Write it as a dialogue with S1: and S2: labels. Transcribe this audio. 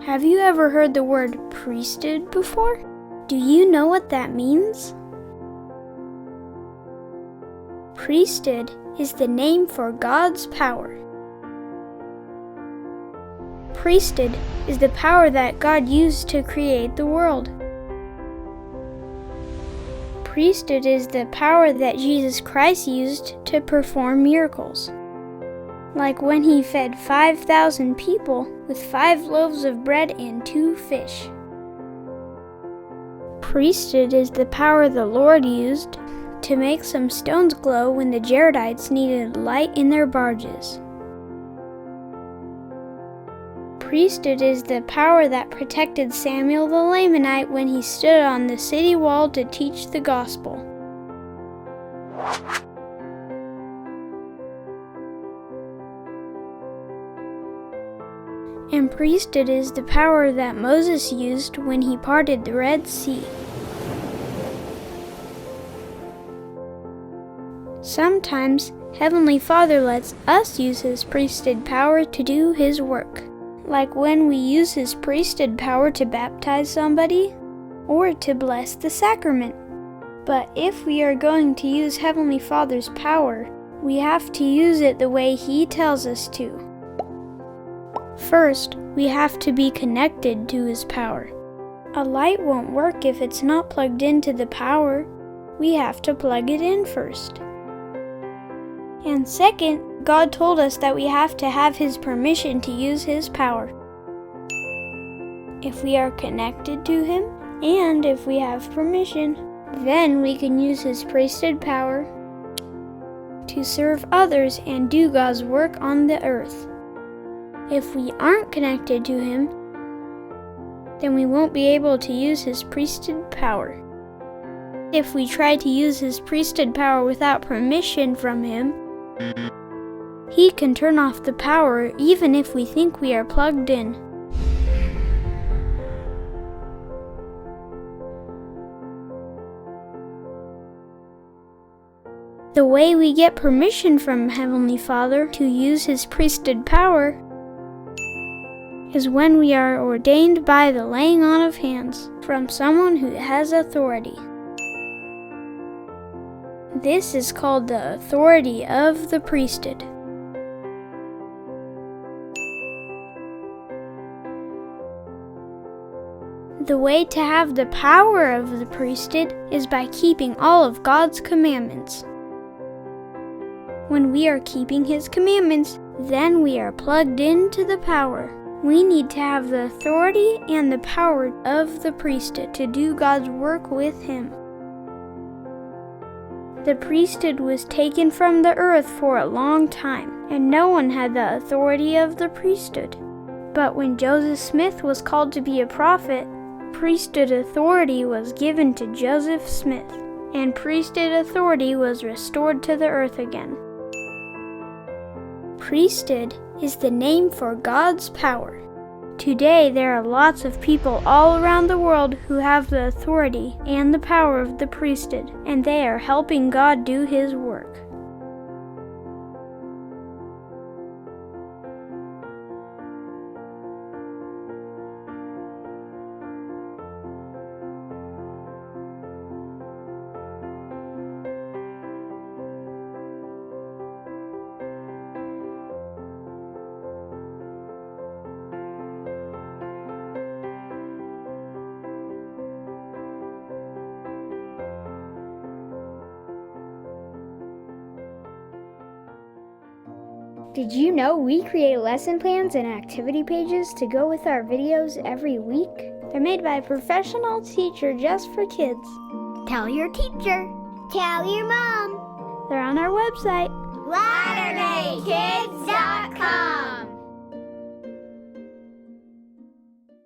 S1: Have you ever heard the word priesthood before? Do you know what that means? Priesthood is the name for God's power. Priesthood is the power that God used to create the world. Priesthood is the power that Jesus Christ used to perform miracles, like when he fed 5,000 people with 5 loaves of bread and 2 fish. Priesthood is the power the Lord used to make some stones glow when the Jaredites needed light in their barges. Priesthood is the power that protected Samuel the Lamanite when he stood on the city wall to teach the gospel. And priesthood is the power that Moses used when he parted the Red Sea. Sometimes Heavenly Father lets us use His priesthood power to do His work, like when we use His priesthood power to baptize somebody or to bless the sacrament. But if we are going to use Heavenly Father's power, we have to use it the way He tells us to. First, we have to be connected to His power. A light won't work if it's not plugged into the power. We have to plug it in first. And second, God told us that we have to have His permission to use His power. If we are connected to Him, and if we have permission, then we can use His priesthood power to serve others and do God's work on the earth. If we aren't connected to Him, then we won't be able to use His priesthood power. If we try to use His priesthood power without permission from Him, He can turn off the power even if we think we are plugged in. The way we get permission from Heavenly Father to use His priesthood power is when we are ordained by the laying on of hands from someone who has authority. This is called the authority of the priesthood. The way to have the power of the priesthood is by keeping all of God's commandments. When we are keeping His commandments, then we are plugged into the power. We need to have the authority and the power of the priesthood to do God's work with Him. The priesthood was taken from the earth for a long time, and no one had the authority of the priesthood. But when Joseph Smith was called to be a prophet, priesthood authority was given to Joseph Smith, and priesthood authority was restored to the earth again. Priesthood is the name for God's power. Today there are lots of people all around the world who have the authority and the power of the priesthood, and they are helping God do His work.
S2: Did you know we create lesson plans and activity pages to go with our videos every week? They're made by a professional teacher just for kids.
S3: Tell your teacher. Tell your mom.
S2: They're on our website,
S3: LatternDayKids.com.